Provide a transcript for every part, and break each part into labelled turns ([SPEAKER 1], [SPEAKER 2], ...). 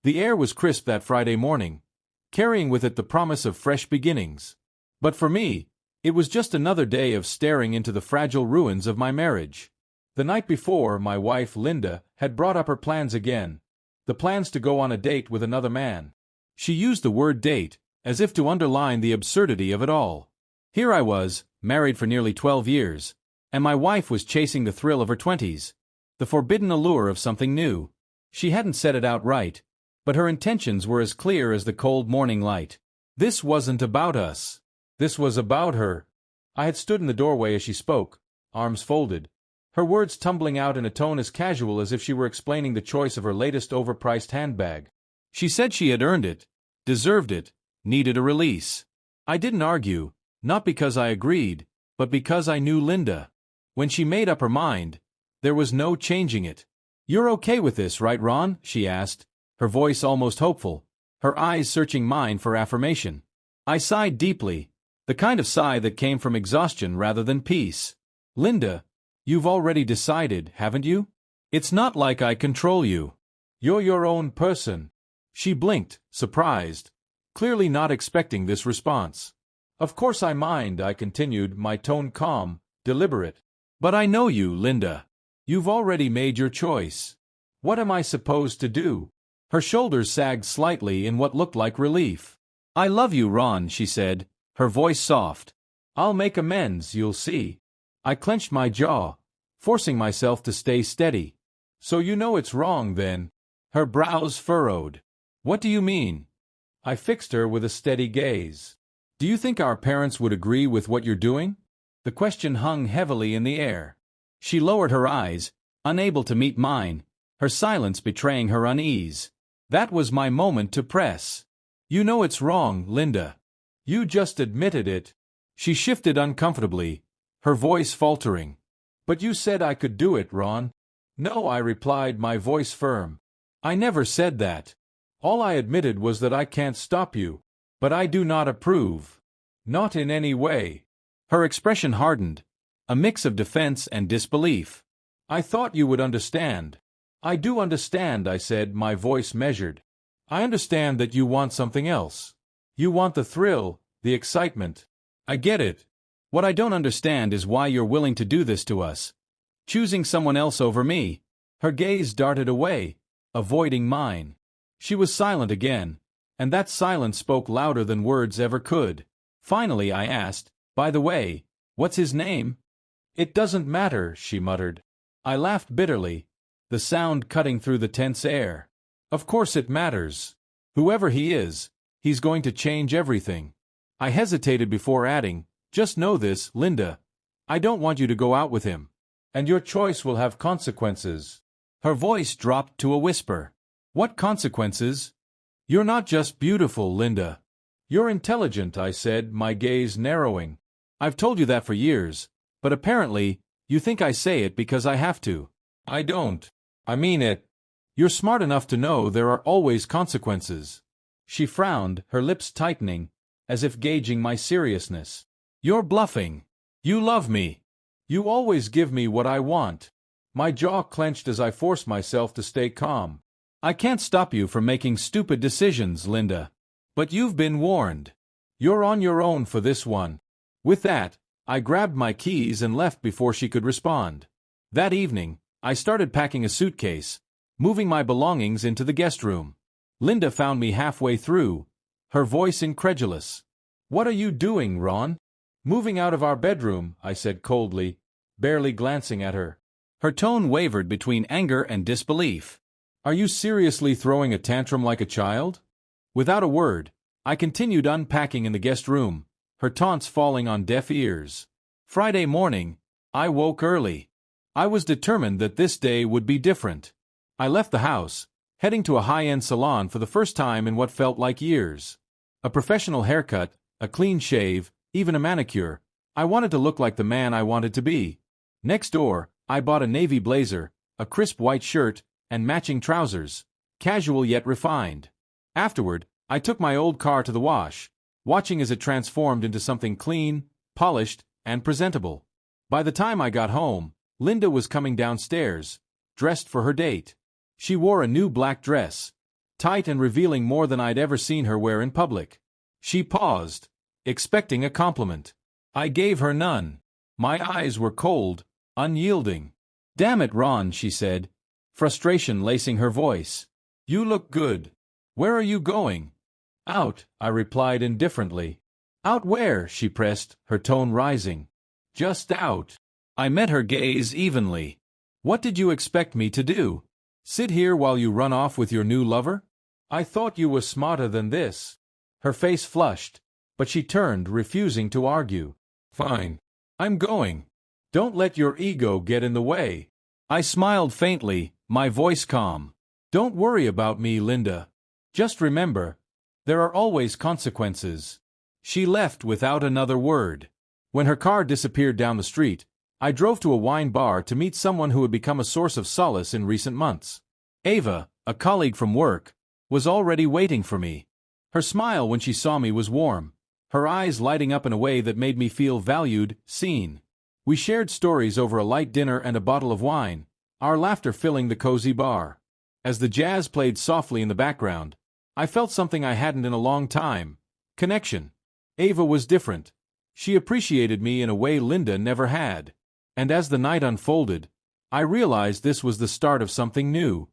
[SPEAKER 1] The air was crisp that Friday morning, carrying with it the promise of fresh beginnings. But for me, it was just another day of staring into the fragile ruins of my marriage. The night before, my wife, Linda, had brought up her plans again. The plans to go on a date with another man. She used the word date, as if to underline the absurdity of it all. Here I was, married for nearly 12 years, and my wife was chasing the thrill of her 20s, the forbidden allure of something new. She hadn't said it outright, but her intentions were as clear as the cold morning light. This wasn't about us. This was about her. I had stood in the doorway as she spoke, arms folded, her words tumbling out in a tone as casual as if she were explaining the choice of her latest overpriced handbag. She said she had earned it, deserved it, needed a release. I didn't argue, not because I agreed, but because I knew Linda. When she made up her mind, there was no changing it. "You're okay with this, right, Ron?" she asked, her voice almost hopeful, her eyes searching mine for affirmation. I sighed deeply, the kind of sigh that came from exhaustion rather than peace. "Linda, you've already decided, haven't you? It's not like I control you. You're your own person." She blinked, surprised, clearly not expecting this response. "Of course I mind," I continued, my tone calm, deliberate. "But I know you, Linda. You've already made your choice. What am I supposed to do?" Her shoulders sagged slightly in what looked like relief. "I love you, Ron," she said, her voice soft. "I'll make amends, you'll see." I clenched my jaw, forcing myself to stay steady. "So you know it's wrong, then?" Her brows furrowed. "What do you mean?" I fixed her with a steady gaze. "Do you think our parents would agree with what you're doing?" The question hung heavily in the air. She lowered her eyes, unable to meet mine, her silence betraying her unease. That was my moment to press. "You know it's wrong, Linda. You just admitted it." She shifted uncomfortably, her voice faltering. "But you said I could do it, Ron." "No," I replied, my voice firm. "I never said that. All I admitted was that I can't stop you. But I do not approve. Not in any way." Her expression hardened, a mix of defense and disbelief. "I thought you would understand." "I do understand," I said, my voice measured. "I understand that you want something else. You want the thrill, the excitement. I get it. What I don't understand is why you're willing to do this to us. Choosing someone else over me." Her gaze darted away, avoiding mine. She was silent again, and that silence spoke louder than words ever could. Finally I asked, "By the way, what's his name?" "It doesn't matter," she muttered. I laughed bitterly, the sound cutting through the tense air. "Of course it matters. Whoever he is, he's going to change everything." I hesitated before adding, "Just know this, Linda. I don't want you to go out with him. And your choice will have consequences." Her voice dropped to a whisper. "What consequences?" "You're not just beautiful, Linda. You're intelligent," I said, my gaze narrowing. "I've told you that for years, but apparently, you think I say it because I have to." "I don't. I mean it." "You're smart enough to know there are always consequences." She frowned, her lips tightening, as if gauging my seriousness. "You're bluffing. You love me. You always give me what I want." My jaw clenched as I forced myself to stay calm. "I can't stop you from making stupid decisions, Linda. But you've been warned. You're on your own for this one." With that, I grabbed my keys and left before she could respond. That evening, I started packing a suitcase, moving my belongings into the guest room. Linda found me halfway through, her voice incredulous. "What are you doing, Ron?" "Moving out of our bedroom," I said coldly, barely glancing at her. Her tone wavered between anger and disbelief. "Are you seriously throwing a tantrum like a child?" Without a word, I continued unpacking in the guest room, her taunts falling on deaf ears. Friday morning, I woke early. I was determined that this day would be different. I left the house, heading to a high-end salon for the first time in what felt like years. A professional haircut, a clean shave, even a manicure. I wanted to look like the man I wanted to be. Next door, I bought a navy blazer, a crisp white shirt, and matching trousers, casual yet refined. Afterward, I took my old car to the wash, watching as it transformed into something clean, polished, and presentable. By the time I got home, Linda was coming downstairs, dressed for her date. She wore a new black dress, tight and revealing more than I'd ever seen her wear in public. She paused, expecting a compliment. I gave her none. My eyes were cold, unyielding. "Damn it, Ron," she said, frustration lacing her voice. "You look good. Where are you going?" "Out," I replied indifferently. "Out where?" she pressed, her tone rising. "Just out." I met her gaze evenly. "What did you expect me to do? Sit here while you run off with your new lover? I thought you were smarter than this." Her face flushed, but she turned, refusing to argue. "Fine. I'm going. Don't let your ego get in the way." I smiled faintly, my voice calm. "Don't worry about me, Linda. Just remember, there are always consequences." She left without another word. When her car disappeared down the street, I drove to a wine bar to meet someone who had become a source of solace in recent months. Ava, a colleague from work, was already waiting for me. Her smile when she saw me was warm, her eyes lighting up in a way that made me feel valued, seen. We shared stories over a light dinner and a bottle of wine, our laughter filling the cozy bar. As the jazz played softly in the background, I felt something I hadn't in a long time: connection. Ava was different. She appreciated me in a way Linda never had. And as the night unfolded, I realized this was the start of something new.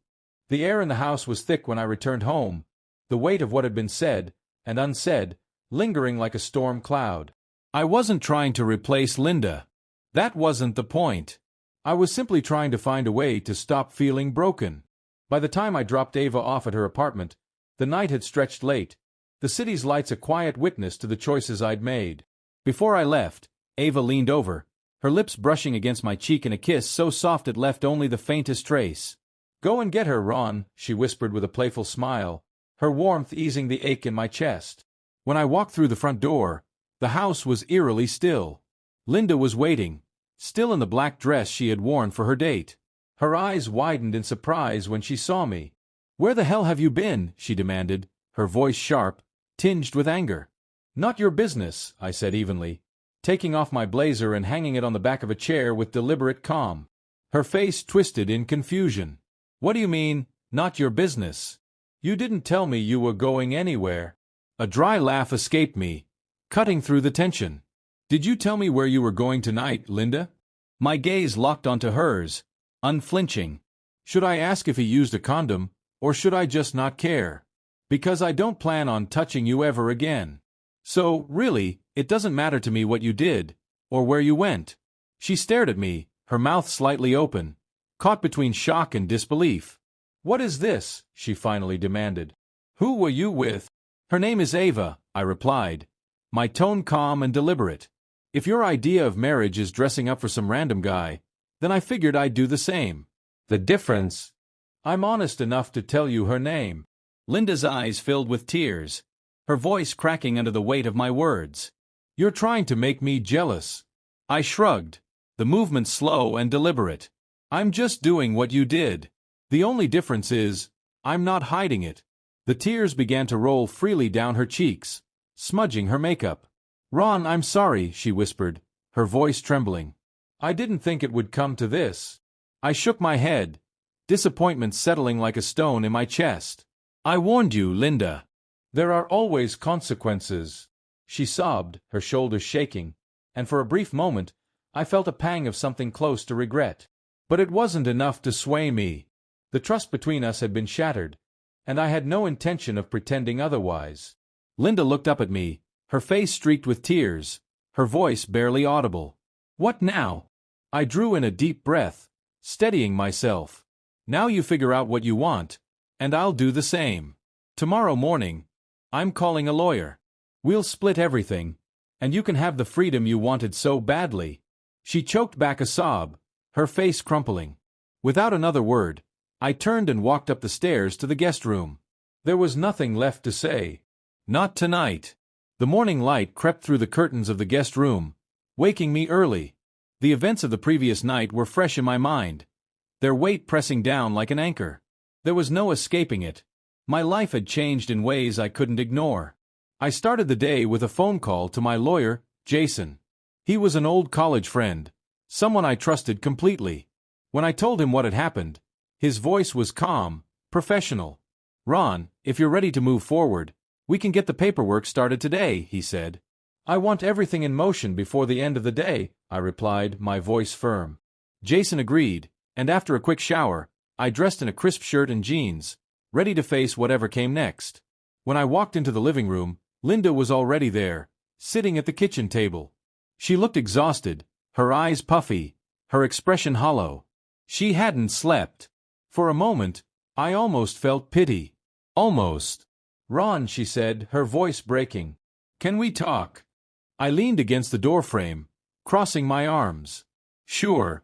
[SPEAKER 1] The air in the house was thick when I returned home, the weight of what had been said and unsaid lingering like a storm cloud. I wasn't trying to replace Linda. That wasn't the point. I was simply trying to find a way to stop feeling broken. By the time I dropped Ava off at her apartment, the night had stretched late, the city's lights a quiet witness to the choices I'd made. Before I left, Ava leaned over, her lips brushing against my cheek in a kiss so soft it left only the faintest trace. "Go and get her, Ron," she whispered with a playful smile, her warmth easing the ache in my chest. When I walked through the front door, the house was eerily still. Linda was waiting, still in the black dress she had worn for her date. Her eyes widened in surprise when she saw me. "Where the hell have you been?" she demanded, her voice sharp, tinged with anger. "Not your business," I said evenly, taking off my blazer and hanging it on the back of a chair with deliberate calm. Her face twisted in confusion. "What do you mean, not your business? You didn't tell me you were going anywhere." A dry laugh escaped me, cutting through the tension. "Did you tell me where you were going tonight, Linda?" My gaze locked onto hers, unflinching. "Should I ask if he used a condom, or should I just not care? Because I don't plan on touching you ever again. So, really, it doesn't matter to me what you did, or where you went." She stared at me, her mouth slightly open, caught between shock and disbelief. "What is this?" she finally demanded. "Who were you with?" "Her name is Ava," I replied, my tone calm and deliberate. "If your idea of marriage is dressing up for some random guy, then I figured I'd do the same. The difference? I'm honest enough to tell you her name." Linda's eyes filled with tears, her voice cracking under the weight of my words. "You're trying to make me jealous." I shrugged, the movement slow and deliberate. "I'm just doing what you did. The only difference is, I'm not hiding it." The tears began to roll freely down her cheeks, smudging her makeup. "Ron, I'm sorry," she whispered, her voice trembling. "I didn't think it would come to this." I shook my head, disappointment settling like a stone in my chest. "I warned you, Linda. There are always consequences." She sobbed, her shoulders shaking, and for a brief moment, I felt a pang of something close to regret. But it wasn't enough to sway me. The trust between us had been shattered, and I had no intention of pretending otherwise. Linda looked up at me, her face streaked with tears, her voice barely audible. "What now?" I drew in a deep breath, steadying myself. "Now you figure out what you want, and I'll do the same. Tomorrow morning, I'm calling a lawyer. We'll split everything, and you can have the freedom you wanted so badly." She choked back a sob, her face crumpling. Without another word, I turned and walked up the stairs to the guest room. There was nothing left to say. Not tonight. The morning light crept through the curtains of the guest room, waking me early. The events of the previous night were fresh in my mind, their weight pressing down like an anchor. There was no escaping it. My life had changed in ways I couldn't ignore. I started the day with a phone call to my lawyer, Jason. He was an old college friend, someone I trusted completely. When I told him what had happened, his voice was calm, professional. "Ron, if you're ready to move forward, we can get the paperwork started today," he said. "I want everything in motion before the end of the day," I replied, my voice firm. Jason agreed, and after a quick shower, I dressed in a crisp shirt and jeans, ready to face whatever came next. When I walked into the living room, Linda was already there, sitting at the kitchen table. She looked exhausted, her eyes puffy, her expression hollow. She hadn't slept. For a moment, I almost felt pity. Almost. "Ron," she said, her voice breaking. "Can we talk?" I leaned against the doorframe, crossing my arms. "Sure.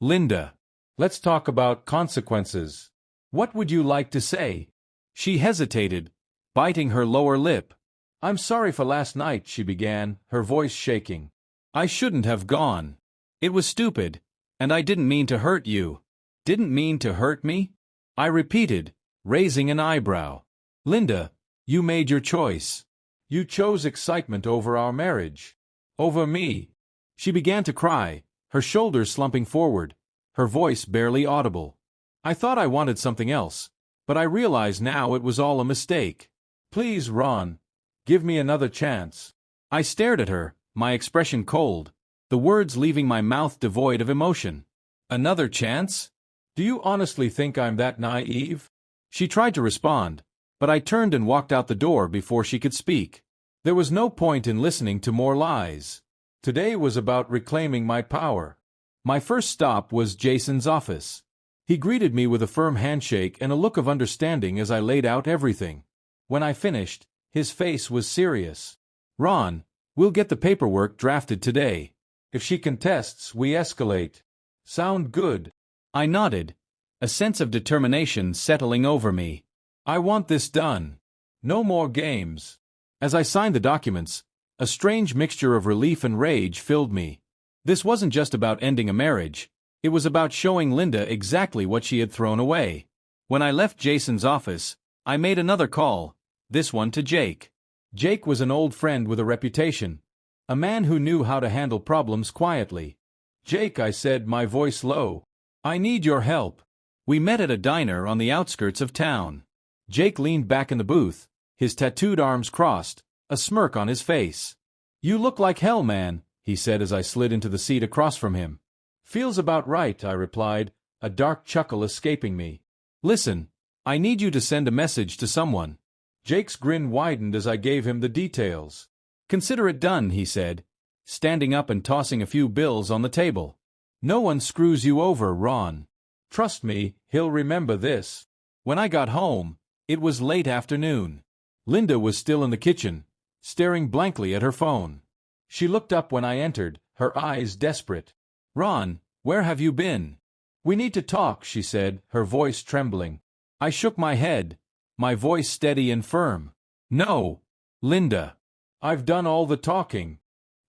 [SPEAKER 1] Linda. Let's talk about consequences. What would you like to say?" She hesitated, biting her lower lip. "I'm sorry for last night," she began, her voice shaking. "I shouldn't have gone. It was stupid, and I didn't mean to hurt you." "Didn't mean to hurt me?" I repeated, raising an eyebrow. "Linda, you made your choice. You chose excitement over our marriage. Over me." She began to cry, her shoulders slumping forward, her voice barely audible. I thought I wanted something else, but I realize now it was all a mistake. "Please, Ron, give me another chance." I stared at her, my expression cold, the words leaving my mouth devoid of emotion. "Another chance? Do you honestly think I'm that naive?" She tried to respond, but I turned and walked out the door before she could speak. There was no point in listening to more lies. Today was about reclaiming my power. My first stop was Jason's office. He greeted me with a firm handshake and a look of understanding as I laid out everything. When I finished, his face was serious. "Ron, we'll get the paperwork drafted today. If she contests, we escalate. Sound good?" I nodded, a sense of determination settling over me. "I want this done. No more games." As I signed the documents, a strange mixture of relief and rage filled me. This wasn't just about ending a marriage, it was about showing Linda exactly what she had thrown away. When I left Jason's office, I made another call, this one to Jake. Jake was an old friend with a reputation, a man who knew how to handle problems quietly. "Jake," I said, my voice low, "I need your help." We met at a diner on the outskirts of town. Jake leaned back in the booth, his tattooed arms crossed, a smirk on his face. "You look like hell, man," he said as I slid into the seat across from him. "Feels about right," I replied, a dark chuckle escaping me. "Listen, I need you to send a message to someone." Jake's grin widened as I gave him the details. "Consider it done," he said, standing up and tossing a few bills on the table. "No one screws you over, Ron. Trust me, he'll remember this." When I got home, it was late afternoon. Linda was still in the kitchen, staring blankly at her phone. She looked up when I entered, her eyes desperate. "Ron, where have you been?" "We need to talk," she said, her voice trembling. I shook my head, my voice steady and firm. "No, Linda. I've done all the talking."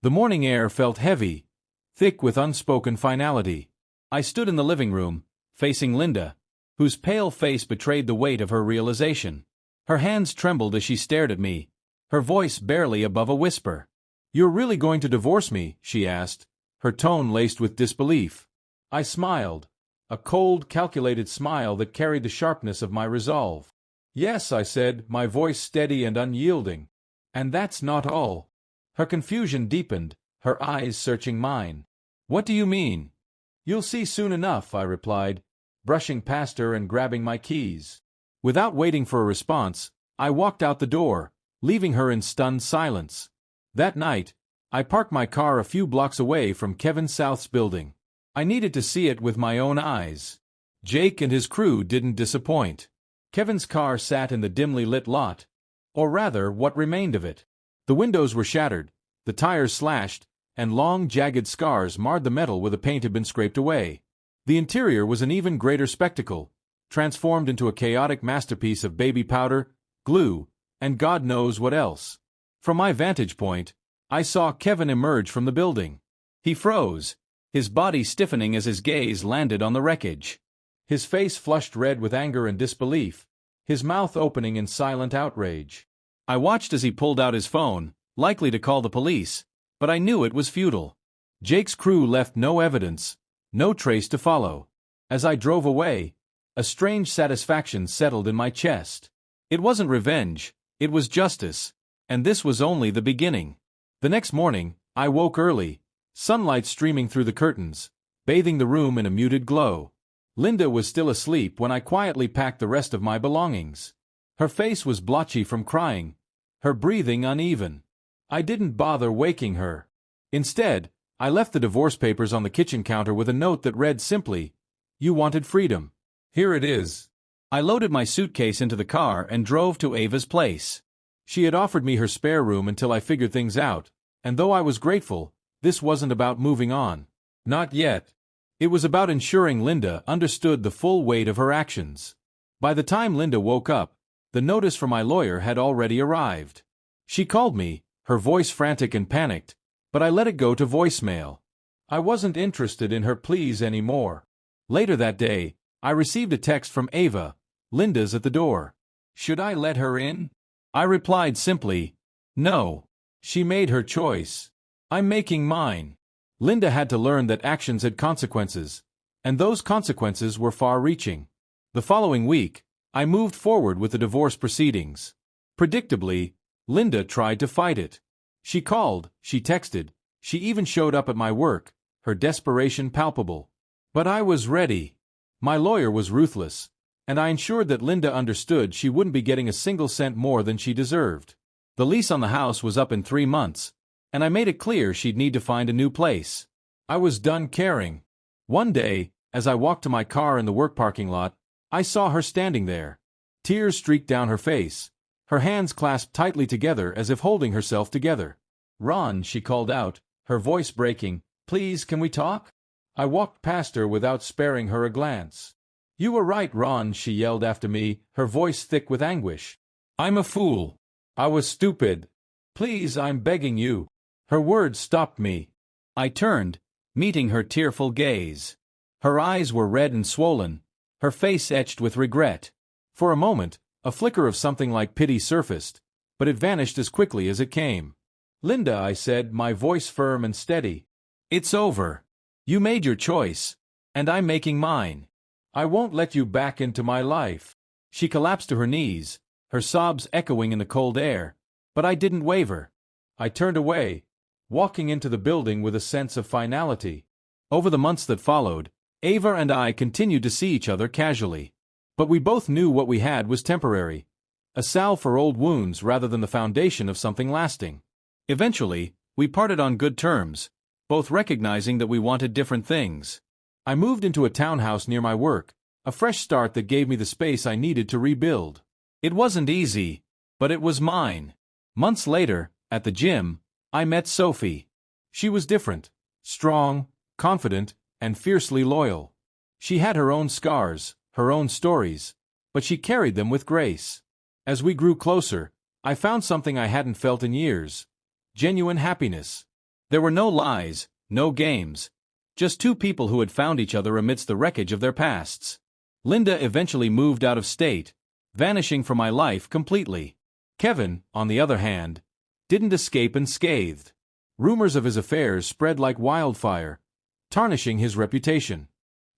[SPEAKER 1] The morning air felt heavy, thick with unspoken finality. I stood in the living room, facing Linda, whose pale face betrayed the weight of her realization. Her hands trembled as she stared at me, her voice barely above a whisper. "You're really going to divorce me?" she asked, her tone laced with disbelief. I smiled, a cold, calculated smile that carried the sharpness of my resolve. "Yes," I said, my voice steady and unyielding. "And that's not all." Her confusion deepened, her eyes searching mine. "What do you mean?" "You'll see soon enough," I replied, brushing past her and grabbing my keys. Without waiting for a response, I walked out the door, leaving her in stunned silence. That night, I parked my car a few blocks away from Kevin South's building. I needed to see it with my own eyes. Jake and his crew didn't disappoint. Kevin's car sat in the dimly lit lot, or rather what remained of it. The windows were shattered, the tires slashed, and long, jagged scars marred the metal where the paint had been scraped away. The interior was an even greater spectacle, transformed into a chaotic masterpiece of baby powder, glue, and God knows what else. From my vantage point, I saw Kevin emerge from the building. He froze, his body stiffening as his gaze landed on the wreckage. His face flushed red with anger and disbelief, his mouth opening in silent outrage. I watched as he pulled out his phone, likely to call the police, but I knew it was futile. Jake's crew left no evidence, no trace to follow. As I drove away, a strange satisfaction settled in my chest. It wasn't revenge, it was justice, and this was only the beginning. The next morning, I woke early, sunlight streaming through the curtains, bathing the room in a muted glow. Linda was still asleep when I quietly packed the rest of my belongings. Her face was blotchy from crying, her breathing uneven. I didn't bother waking her. Instead, I left the divorce papers on the kitchen counter with a note that read simply, "You wanted freedom. Here it is." I loaded my suitcase into the car and drove to Ava's place. She had offered me her spare room until I figured things out, and though I was grateful, this wasn't about moving on. Not yet. It was about ensuring Linda understood the full weight of her actions. By the time Linda woke up, the notice from my lawyer had already arrived. She called me, her voice frantic and panicked, but I let it go to voicemail. I wasn't interested in her pleas anymore. Later that day, I received a text from Ava, "Linda's at the door. Should I let her in?" I replied simply, "No. She made her choice. I'm making mine." Linda had to learn that actions had consequences, and those consequences were far-reaching. The following week, I moved forward with the divorce proceedings. Predictably, Linda tried to fight it. She called, she texted, she even showed up at my work, her desperation palpable. But I was ready. My lawyer was ruthless, and I ensured that Linda understood she wouldn't be getting a single cent more than she deserved. The lease on the house was up in 3 months, and I made it clear she'd need to find a new place. I was done caring. One day, as I walked to my car in the work parking lot, I saw her standing there. Tears streaked down her face, her hands clasped tightly together as if holding herself together. "Ron," she called out, her voice breaking, "please, can we talk?" I walked past her without sparing her a glance. "You were right, Ron," she yelled after me, her voice thick with anguish. "I'm a fool. I was stupid. Please, I'm begging you." Her words stopped me. I turned, meeting her tearful gaze. Her eyes were red and swollen, her face etched with regret. For a moment, a flicker of something like pity surfaced, but it vanished as quickly as it came. "Linda," I said, my voice firm and steady. "It's over. You made your choice, and I'm making mine. I won't let you back into my life." She collapsed to her knees, her sobs echoing in the cold air, but I didn't waver. I turned away, walking into the building with a sense of finality. Over the months that followed, Ava and I continued to see each other casually. But we both knew what we had was temporary, a salve for old wounds rather than the foundation of something lasting. Eventually, we parted on good terms, both recognizing that we wanted different things. I moved into a townhouse near my work, a fresh start that gave me the space I needed to rebuild. It wasn't easy, but it was mine. Months later, at the gym, I met Sophie. She was different, strong, confident, and fiercely loyal. She had her own scars, her own stories, but she carried them with grace. As we grew closer, I found something I hadn't felt in years: genuine happiness. There were no lies, no games, just two people who had found each other amidst the wreckage of their pasts. Linda eventually moved out of state, vanishing from my life completely. Kevin, on the other hand, didn't escape unscathed. Rumors of his affairs spread like wildfire, tarnishing his reputation.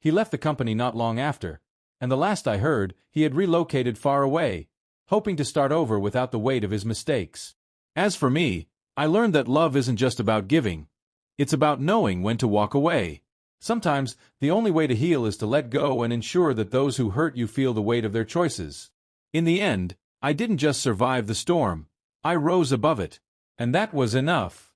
[SPEAKER 1] He left the company not long after, and the last I heard, he had relocated far away, hoping to start over without the weight of his mistakes. As for me, I learned that love isn't just about giving. It's about knowing when to walk away. Sometimes, the only way to heal is to let go and ensure that those who hurt you feel the weight of their choices. In the end, I didn't just survive the storm, I rose above it. And that was enough.